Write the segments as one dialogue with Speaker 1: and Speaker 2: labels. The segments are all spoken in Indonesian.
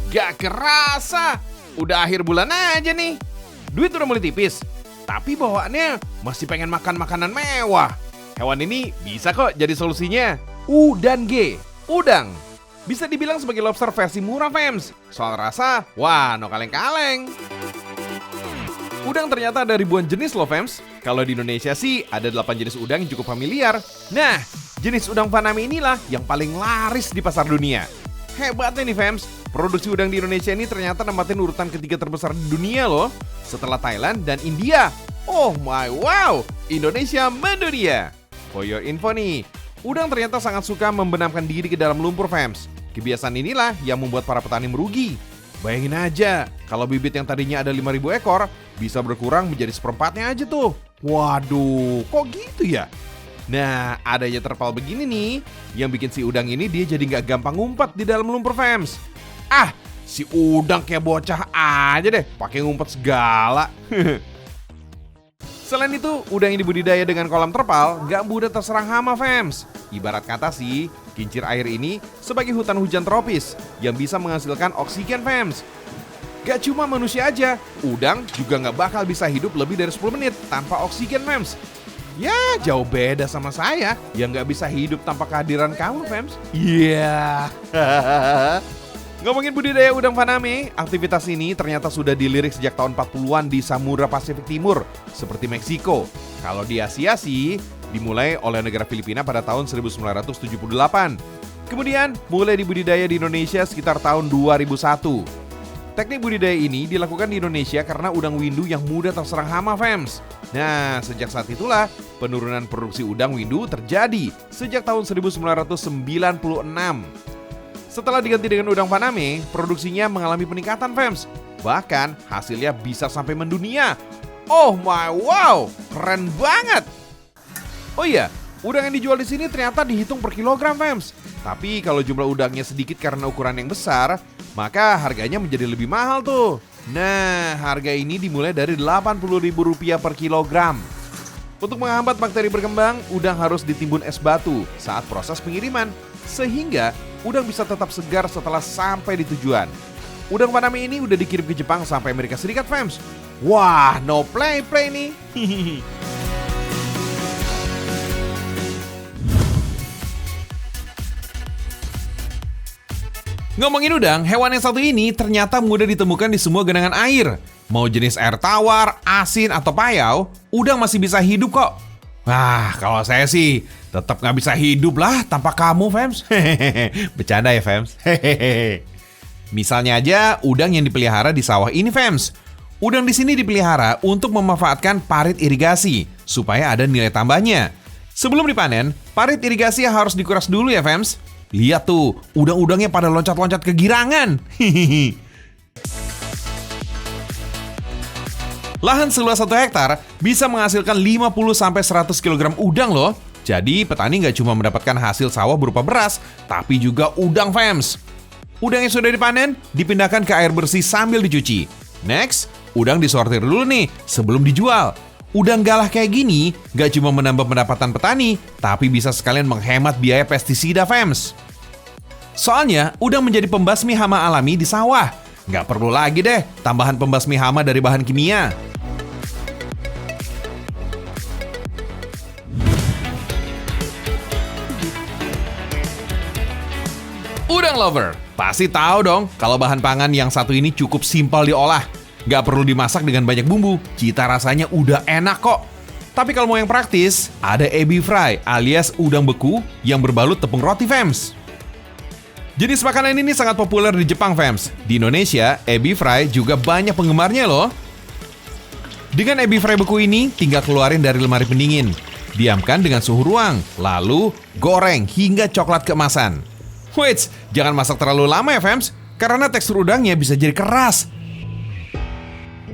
Speaker 1: Gak kerasa, udah akhir bulan aja nih. Duit udah mulai tipis, tapi bawaannya masih pengen makan makanan mewah. Hewan ini bisa kok jadi solusinya. U dan G, udang. Bisa dibilang sebagai lobster versi murah, fams. Soal rasa, wah no kaleng-kaleng. Udang ternyata ada ribuan jenis loh, fams. Kalau di Indonesia sih ada 8 jenis udang yang cukup familiar. Nah, jenis udang Faname inilah yang paling laris di pasar dunia. Hebatnya nih, fams. Produksi udang di Indonesia ini ternyata nempatin urutan ketiga terbesar di dunia loh. Setelah Thailand dan India. Oh my wow, Indonesia mendunia. For your info nih, udang ternyata sangat suka membenamkan diri ke dalam lumpur, fams. Kebiasaan inilah yang membuat para petani merugi. Bayangin aja, kalau bibit yang tadinya ada 5.000 ekor, bisa berkurang menjadi seperempatnya aja tuh. Waduh, kok gitu ya? Nah, adanya terpal begini nih, yang bikin si udang ini dia jadi nggak gampang ngumpet di dalam lumpur, fams. Ah, si udang kayak bocah aja deh, pakai ngumpet segala. Selain itu, udang yang dibudidaya dengan kolam terpal nggak mudah terserang hama, fams. Ibarat kata sih, kincir air ini sebagai hutan hujan tropis yang bisa menghasilkan oksigen, fams. Gak cuma manusia aja, udang juga nggak bakal bisa hidup lebih dari 10 menit tanpa oksigen, fams. Ya, jauh beda sama saya yang nggak bisa hidup tanpa kehadiran kamu, fams. Iya. Ngomongin budidaya udang Faname, aktivitas ini ternyata sudah dilirik sejak tahun 40-an di Samudra Pasifik Timur, seperti Meksiko. Kalau di Asia sih, dimulai oleh negara Filipina pada tahun 1978. Kemudian, mulai dibudidaya di Indonesia sekitar tahun 2001. Teknik budidaya ini dilakukan di Indonesia karena udang windu yang mudah terserang hama, fams. Nah, sejak saat itulah penurunan produksi udang windu terjadi sejak tahun 1996. Setelah diganti dengan udang Faname, produksinya mengalami peningkatan, fams. Bahkan hasilnya bisa sampai mendunia. Oh my wow, keren banget. Oh iya, udang yang dijual di sini ternyata dihitung per kilogram, fams. Tapi kalau jumlah udangnya sedikit karena ukuran yang besar, maka harganya menjadi lebih mahal tuh. Nah, harga ini dimulai dari Rp80.000 per kilogram. Untuk menghambat bakteri berkembang, udang harus ditimbun es batu saat proses pengiriman, sehingga udang bisa tetap segar setelah sampai di tujuan. Udang Faname ini udah dikirim ke Jepang sampai Amerika Serikat, fams. Wah, no play-play nih. Ngomongin udang, hewan yang satu ini ternyata mudah ditemukan di semua genangan air. Mau jenis air tawar, asin, atau payau, udang masih bisa hidup kok. Wah, kalau saya sih tetap nggak bisa hidup lah tanpa kamu, fams. Bercanda ya, fams. Misalnya aja udang yang dipelihara di sawah ini, fams. Udang di sini dipelihara untuk memanfaatkan parit irigasi supaya ada nilai tambahnya. Sebelum dipanen, parit irigasi harus dikuras dulu ya, fams. Lihat tuh, udang-udangnya pada loncat-loncat kegirangan. Lahan seluas 1 hektar bisa menghasilkan 50-100 kg udang loh. Jadi petani nggak cuma mendapatkan hasil sawah berupa beras, tapi juga udang, fams. Udang yang sudah dipanen dipindahkan ke air bersih sambil dicuci. Next, udang disortir dulu nih sebelum dijual. Udang galah kayak gini nggak cuma menambah pendapatan petani, tapi bisa sekalian menghemat biaya pestisida, fams. Soalnya, udang menjadi pembasmi hama alami di sawah. Nggak perlu lagi deh tambahan pembasmi hama dari bahan kimia. Udang lover, pasti tahu dong kalau bahan pangan yang satu ini cukup simpel diolah. Nggak perlu dimasak dengan banyak bumbu, cita rasanya udah enak kok. Tapi kalau mau yang praktis, ada ebi fry alias udang beku yang berbalut tepung roti, fams. Jenis makanan ini sangat populer di Jepang, fams. Di Indonesia, ebi fry juga banyak penggemarnya loh. Dengan ebi fry beku ini, tinggal keluarin dari lemari pendingin. Diamkan dengan suhu ruang, lalu goreng hingga coklat keemasan. Wait, jangan masak terlalu lama ya, fams, karena tekstur udangnya bisa jadi keras.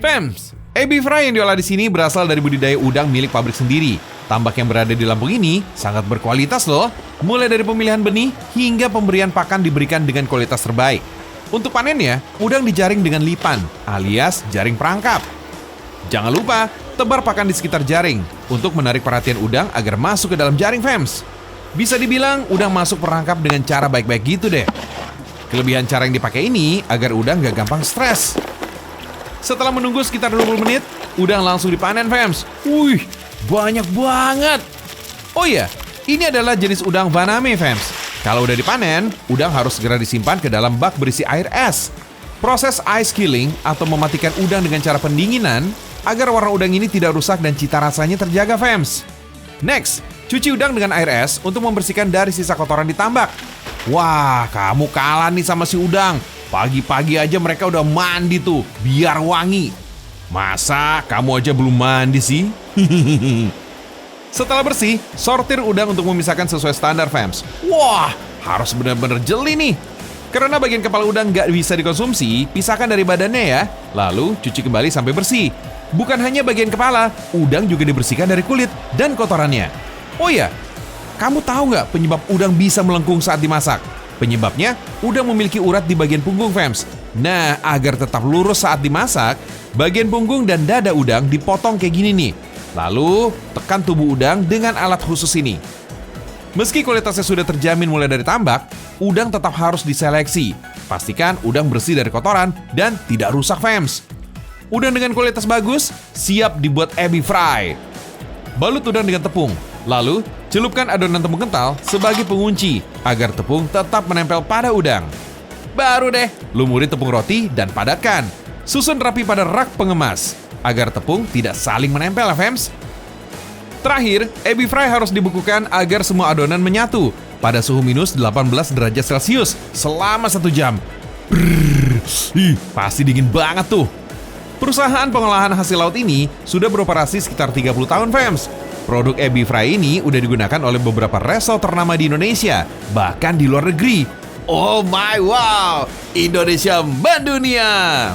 Speaker 1: Fams, ebi fry yang diolah di sini berasal dari budidaya udang milik pabrik sendiri. Tambak yang berada di Lampung ini sangat berkualitas loh. Mulai dari pemilihan benih hingga pemberian pakan diberikan dengan kualitas terbaik. Untuk panennya, udang dijaring dengan lipan alias jaring perangkap. Jangan lupa tebar pakan di sekitar jaring untuk menarik perhatian udang agar masuk ke dalam jaring, fams. Bisa dibilang udang masuk perangkap dengan cara baik-baik gitu deh. Kelebihan cara yang dipakai ini agar udang nggak gampang stres. Setelah menunggu sekitar 20 menit, udang langsung dipanen, fams. Wih, banyak banget. Oh iya, ini adalah jenis udang Vaname, fams. Kalau udah dipanen, udang harus segera disimpan ke dalam bak berisi air es. Proses ice killing atau mematikan udang dengan cara pendinginan agar warna udang ini tidak rusak dan cita rasanya terjaga, fams. Next, cuci udang dengan air es untuk membersihkan dari sisa kotoran di tambak. Wah, kamu kalah nih sama si udang. Pagi-pagi aja mereka udah mandi tuh, biar wangi. Masa kamu aja belum mandi sih? Setelah bersih, sortir udang untuk memisahkan sesuai standar, fams. Wah, harus benar-benar jeli nih. Karena bagian kepala udang nggak bisa dikonsumsi, pisahkan dari badannya ya. Lalu cuci kembali sampai bersih. Bukan hanya bagian kepala, udang juga dibersihkan dari kulit dan kotorannya. Oh iya, kamu tahu nggak penyebab udang bisa melengkung saat dimasak? Penyebabnya, udang memiliki urat di bagian punggung, fams. Nah, agar tetap lurus saat dimasak, bagian punggung dan dada udang dipotong kayak gini nih. Lalu, tekan tubuh udang dengan alat khusus ini. Meski kualitasnya sudah terjamin mulai dari tambak, udang tetap harus diseleksi. Pastikan udang bersih dari kotoran dan tidak rusak, fams. Udang dengan kualitas bagus, siap dibuat ebi fry. Balut udang dengan tepung. Lalu, celupkan adonan tepung kental sebagai pengunci agar tepung tetap menempel pada udang. Baru deh, lumuri tepung roti dan padatkan. Susun rapi pada rak pengemas agar tepung tidak saling menempel, fams. Terakhir, ebi fry harus dibekukan agar semua adonan menyatu pada suhu minus 18 derajat Celcius selama 1 jam. Pasti dingin banget tuh. Perusahaan pengolahan hasil laut ini sudah beroperasi sekitar 30 tahun, fams. Produk ebi fry ini udah digunakan oleh beberapa resort ternama di Indonesia, bahkan di luar negeri. Oh my wow, Indonesia mendunia!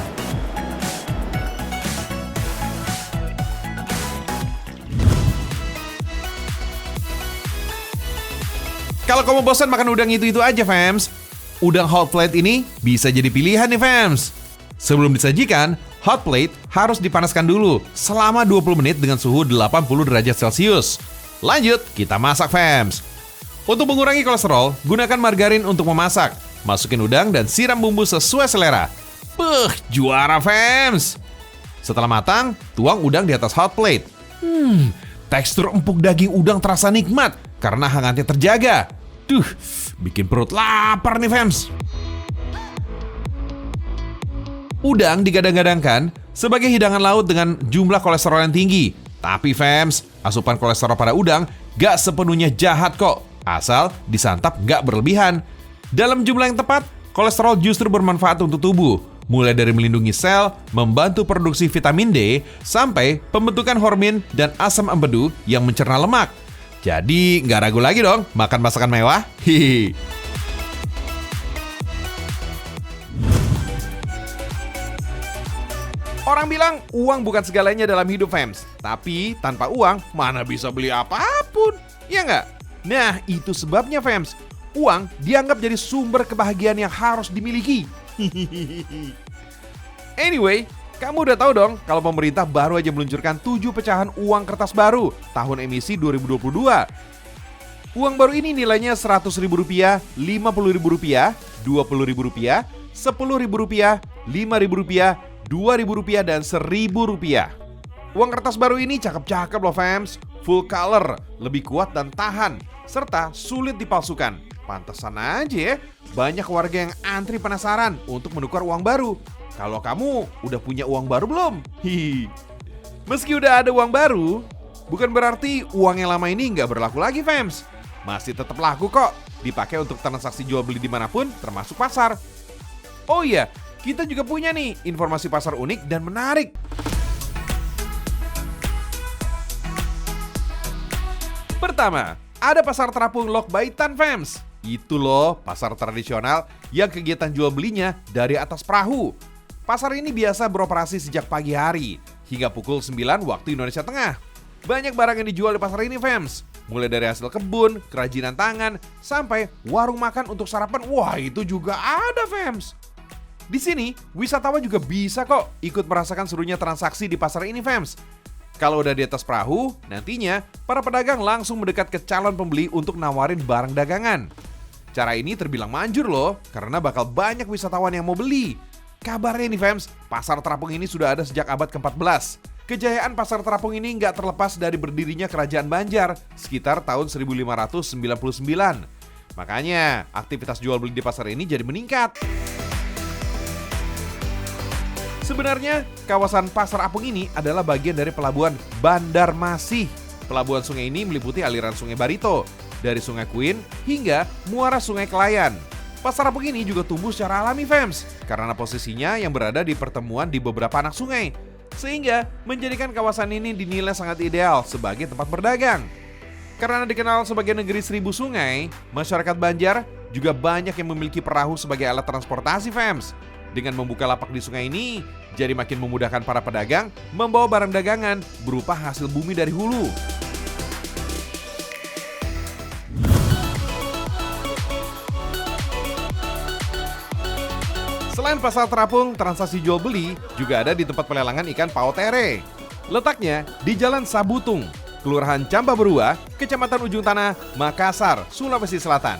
Speaker 1: Kalau kamu bosan makan udang itu aja, fams, udang hot plate ini bisa jadi pilihan nih, fams. Sebelum disajikan, hot plate harus dipanaskan dulu selama 20 menit dengan suhu 80 derajat Celcius. Lanjut, kita masak, fams. Untuk mengurangi kolesterol, gunakan margarin untuk memasak. Masukin udang dan siram bumbu sesuai selera. Juara, fams. Setelah matang, tuang udang di atas hot plate. Tekstur empuk daging udang terasa nikmat karena hangatnya terjaga. Bikin perut lapar nih, fams. Udang digadang-gadangkan sebagai hidangan laut dengan jumlah kolesterol yang tinggi. Tapi, fams, asupan kolesterol pada udang gak sepenuhnya jahat kok, asal disantap gak berlebihan. Dalam jumlah yang tepat, kolesterol justru bermanfaat untuk tubuh. Mulai dari melindungi sel, membantu produksi vitamin D, sampai pembentukan hormon dan asam empedu yang mencerna lemak. Jadi nggak ragu lagi dong makan masakan mewah. Hihi. Orang bilang uang bukan segalanya dalam hidup, fams. Tapi tanpa uang mana bisa beli apapun, ya nggak? Nah, itu sebabnya, fams, uang dianggap jadi sumber kebahagiaan yang harus dimiliki. Anyway, kamu udah tahu dong kalau pemerintah baru aja meluncurkan 7 pecahan uang kertas baru tahun emisi 2022. Uang baru ini nilainya Rp100.000, Rp50.000, Rp20.000, Rp10.000, Rp5.000, Rp2.000, dan Rp1.000. Uang kertas baru ini cakep-cakep loh, fams. Full color, lebih kuat dan tahan, serta sulit dipalsukan. Pantesan aja ya, banyak warga yang antri penasaran untuk menukar uang baru. Kalau kamu udah punya uang baru belum? Hihi. Meski udah ada uang baru, bukan berarti uang yang lama ini nggak berlaku lagi, fams. Masih tetap laku kok, dipakai untuk transaksi jual beli dimanapun, termasuk pasar. Oh iya, kita juga punya nih informasi pasar unik dan menarik. Pertama, ada pasar terapung Lok Baitan, fams. Itu loh pasar tradisional yang kegiatan jual belinya dari atas perahu. Pasar ini biasa beroperasi sejak pagi hari hingga pukul 9 waktu Indonesia Tengah. Banyak barang yang dijual di pasar ini, fams. Mulai dari hasil kebun, kerajinan tangan, sampai warung makan untuk sarapan. Wah, itu juga ada, fams. Di sini, wisatawan juga bisa kok ikut merasakan serunya transaksi di pasar ini, fams. Kalau udah di atas perahu, nantinya para pedagang langsung mendekat ke calon pembeli untuk nawarin barang dagangan. Cara ini terbilang manjur loh, karena bakal banyak wisatawan yang mau beli. Kabarnya nih fams, pasar terapung ini sudah ada sejak abad ke-14. Kejayaan pasar terapung ini nggak terlepas dari berdirinya Kerajaan Banjar sekitar tahun 1599. Makanya, aktivitas jual beli di pasar ini jadi meningkat. Sebenarnya, kawasan Pasar Apung ini adalah bagian dari pelabuhan Bandar Masih. Pelabuhan sungai ini meliputi aliran Sungai Barito, dari Sungai Kuin hingga muara Sungai Kelayan. Pasar Apung ini juga tumbuh secara alami fams, karena posisinya yang berada di pertemuan di beberapa anak sungai, sehingga menjadikan kawasan ini dinilai sangat ideal sebagai tempat berdagang. Karena dikenal sebagai negeri 1000 sungai, masyarakat Banjar juga banyak yang memiliki perahu sebagai alat transportasi fams. Dengan membuka lapak di sungai ini, jadi makin memudahkan para pedagang membawa barang dagangan berupa hasil bumi dari hulu. Selain pasar terapung, transaksi jual beli juga ada di tempat pelelangan ikan paotere. Letaknya di Jalan Sabutung, Kelurahan Cambaberua, Kecamatan Ujung Tanah, Makassar, Sulawesi Selatan.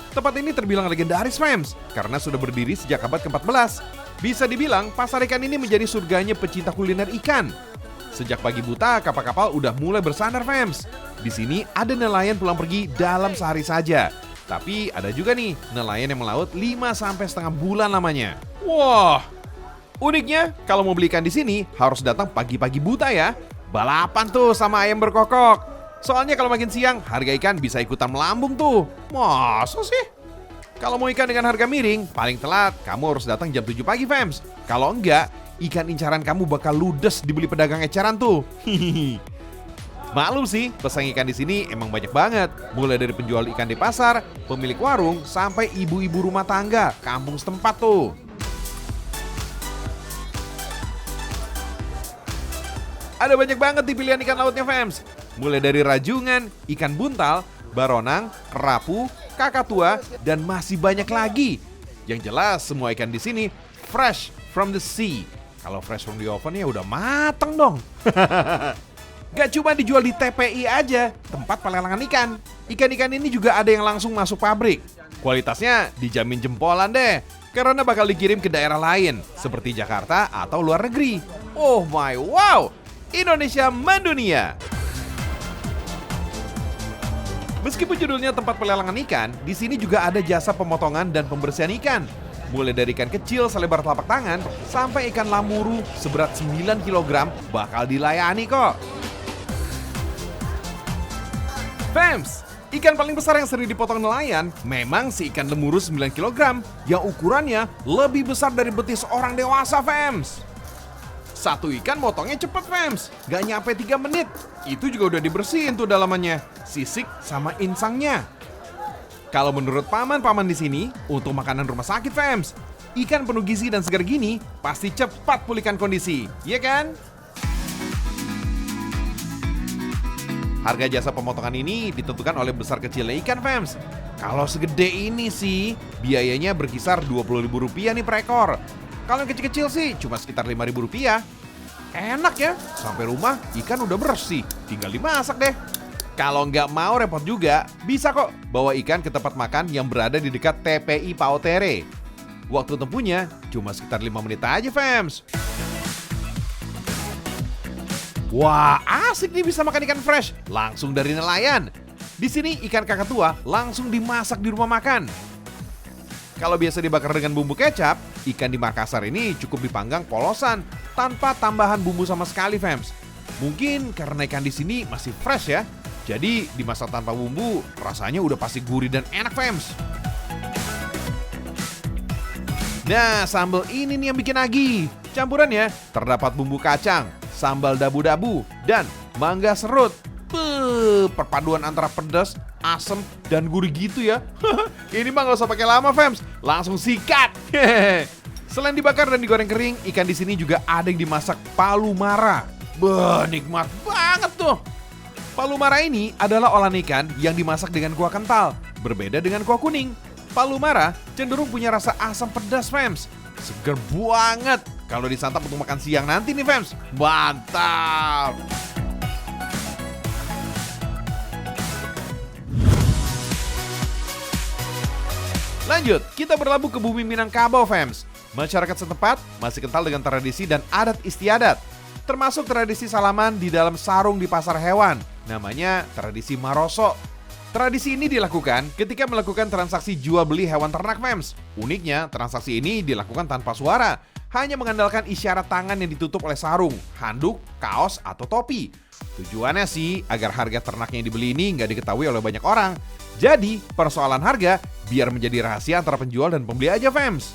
Speaker 1: Tempat ini terbilang legendaris fams, karena sudah berdiri sejak abad ke-14. Bisa dibilang pasar ikan ini menjadi surganya pecinta kuliner ikan. Sejak pagi buta, kapal-kapal udah mulai bersandar fams. Di sini ada nelayan pulang pergi dalam sehari saja. Tapi ada juga nih nelayan yang melaut 5-setengah bulan lamanya. Wah, uniknya kalau mau beli ikan di sini harus datang pagi-pagi buta ya. Balapan tuh sama ayam berkokok. Soalnya kalau makin siang, harga ikan bisa ikutan melambung tuh. Masa sih? Kalau mau ikan dengan harga miring, paling telat kamu harus datang jam 7 pagi fams. Kalau enggak, ikan incaran kamu bakal ludes dibeli pedagang eceran tuh. Maklum sih, pesaing ikan di sini emang banyak banget. Mulai dari penjual ikan di pasar, pemilik warung, sampai ibu-ibu rumah tangga, kampung setempat tuh. Ada banyak banget di pilihan ikan lautnya fams. Mulai dari rajungan, ikan buntal, baronang, kerapu, kakatua, dan masih banyak lagi. Yang jelas semua ikan di sini fresh from the sea. Kalau fresh from the oven ya udah mateng dong. Gak cuma dijual di TPI aja, tempat pelelangan ikan. Ikan-ikan ini juga ada yang langsung masuk pabrik. Kualitasnya dijamin jempolan deh, karena bakal dikirim ke daerah lain, seperti Jakarta atau luar negeri. Oh my wow, Indonesia mendunia. Meskipun judulnya tempat pelelangan ikan, di sini juga ada jasa pemotongan dan pembersihan ikan. Mulai dari ikan kecil selebar telapak tangan, sampai ikan lamuru seberat 9 kg bakal dilayani kok. Fams, ikan paling besar yang sering dipotong nelayan memang si ikan lemuru 9 kg yang ukurannya lebih besar dari betis orang dewasa fams. Satu ikan motongnya cepet fams, gak nyampe 3 menit. Itu juga udah dibersihin tuh dalamannya, sisik sama insangnya. Kalau menurut paman-paman di sini, untuk makanan rumah sakit fams, ikan penuh gizi dan segar gini pasti cepat pulihkan kondisi, iya kan? Harga jasa pemotongan ini ditentukan oleh besar kecilnya ikan fams. Kalau segede ini sih, biayanya berkisar Rp20.000 nih per ekor. Kalau yang kecil-kecil sih cuma sekitar Rp5.000. Enak ya, sampai rumah ikan udah bersih, tinggal dimasak deh. Kalau nggak mau repot juga, bisa kok bawa ikan ke tempat makan yang berada di dekat TPI Paotere. Waktu tempuhnya cuma sekitar 5 menit aja fams. Wah, asik nih bisa makan ikan fresh langsung dari nelayan. Di sini ikan kakatua langsung dimasak di rumah makan. Kalau biasa dibakar dengan bumbu kecap, ikan di Makassar ini cukup dipanggang polosan tanpa tambahan bumbu sama sekali fams. Mungkin karena ikan di sini masih fresh ya, jadi dimasak tanpa bumbu rasanya udah pasti gurih dan enak fams. Nah, sambal ini nih yang bikin nagih. Campurannya terdapat bumbu kacang, sambal dabu-dabu, dan mangga serut. Perpaduan antara pedas, asam, dan gurih gitu ya. Ini mah gak usah pakai lama fams, langsung sikat. Selain dibakar dan digoreng kering, ikan di sini juga ada yang dimasak palu mara. Nikmat banget tuh. Palu mara ini adalah olahan ikan yang dimasak dengan kuah kental, berbeda dengan kuah kuning. Palu mara cenderung punya rasa asam pedas fams. Seger banget kalau disantap untuk makan siang nanti nih fams. Mantap. Lanjut, kita berlabuh ke bumi Minangkabau, fams. Masyarakat setempat masih kental dengan tradisi dan adat istiadat. Termasuk tradisi salaman di dalam sarung di pasar hewan. Namanya tradisi Maroso. Tradisi ini dilakukan ketika melakukan transaksi jual beli hewan ternak, fams. Uniknya, transaksi ini dilakukan tanpa suara. Hanya mengandalkan isyarat tangan yang ditutup oleh sarung, handuk, kaos, atau topi. Tujuannya sih agar harga ternak yang dibeli ini nggak diketahui oleh banyak orang. Jadi, persoalan harga biar menjadi rahasia antara penjual dan pembeli aja, fams.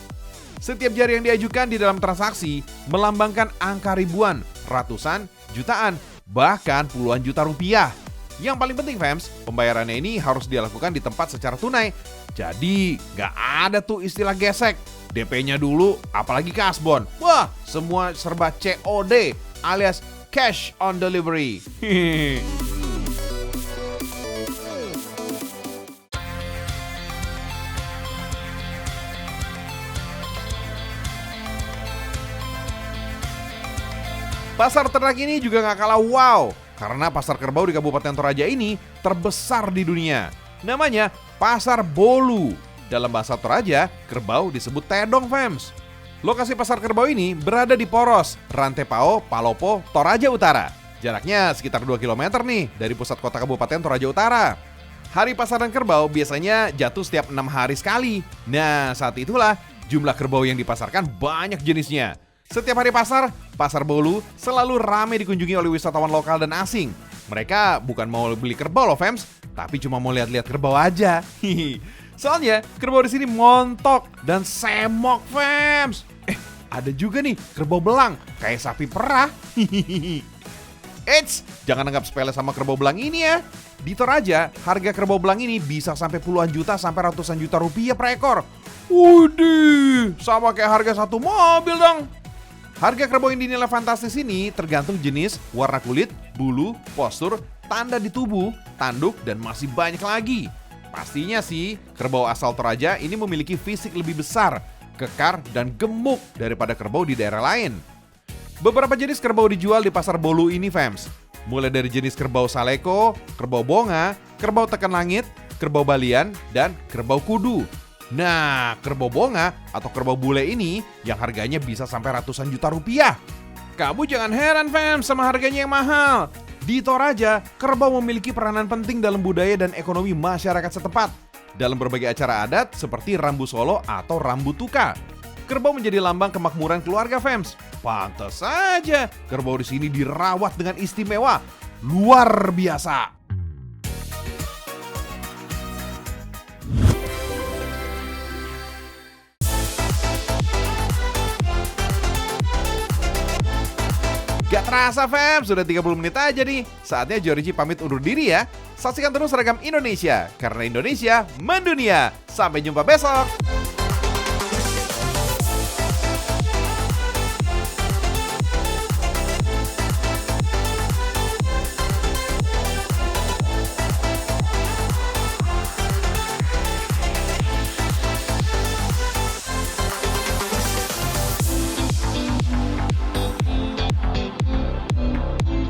Speaker 1: Setiap jari yang diajukan di dalam transaksi melambangkan angka ribuan, ratusan, jutaan, bahkan puluhan juta rupiah. Yang paling penting, fams, pembayarannya ini harus dilakukan di tempat secara tunai. Jadi, nggak ada tuh istilah gesek. DP-nya dulu, apalagi kasbon. Wah, semua serba COD alias cash on delivery. Pasar ternak ini juga nggak kalah wow, karena pasar kerbau di Kabupaten Toraja ini terbesar di dunia. Namanya Pasar Bolu. Dalam bahasa Toraja, kerbau disebut tedong, fams. Lokasi pasar kerbau ini berada di Poros, Rantepao, Palopo, Toraja Utara. Jaraknya sekitar 2 km nih dari pusat kota Kabupaten Toraja Utara. Hari pasaran kerbau biasanya jatuh setiap 6 hari sekali. Nah, saat itulah jumlah kerbau yang dipasarkan banyak jenisnya. Setiap hari Pasar Bolu selalu ramai dikunjungi oleh wisatawan lokal dan asing. Mereka bukan mau beli kerbau loh, fams, tapi cuma mau lihat-lihat kerbau aja. Soalnya kerbau di sini montok dan semok, fams. Ada juga nih kerbau belang kayak sapi perah. Eits, jangan anggap sepele sama kerbau belang ini ya. Di Toraja, harga kerbau belang ini bisa sampai puluhan juta sampai ratusan juta rupiah per ekor. Widih, sama kayak harga satu mobil dong. Harga kerbau yang dinilai fantastis ini tergantung jenis, warna kulit, bulu, postur, tanda di tubuh, tanduk, dan masih banyak lagi. Pastinya sih, kerbau asal Toraja ini memiliki fisik lebih besar, kekar, dan gemuk daripada kerbau di daerah lain. Beberapa jenis kerbau dijual di Pasar Bolu ini, fams. Mulai dari jenis kerbau saleko, kerbau bonga, kerbau tekan langit, kerbau balian, dan kerbau kudu. Nah, kerbau bonga atau kerbau bule ini yang harganya bisa sampai ratusan juta rupiah. Kamu jangan heran, fams, sama harganya yang mahal. Di Toraja, kerbau memiliki peranan penting dalam budaya dan ekonomi masyarakat setempat. Dalam berbagai acara adat seperti Rambu Solo atau Rambu Tuka. Kerbau menjadi lambang kemakmuran keluarga, fams. Pantas saja kerbau di sini dirawat dengan istimewa. Luar biasa. Gak terasa, fam, sudah 30 menit aja nih. Saatnya Joriji pamit undur diri ya. Saksikan terus Seragam Indonesia, karena Indonesia mendunia. Sampai jumpa besok.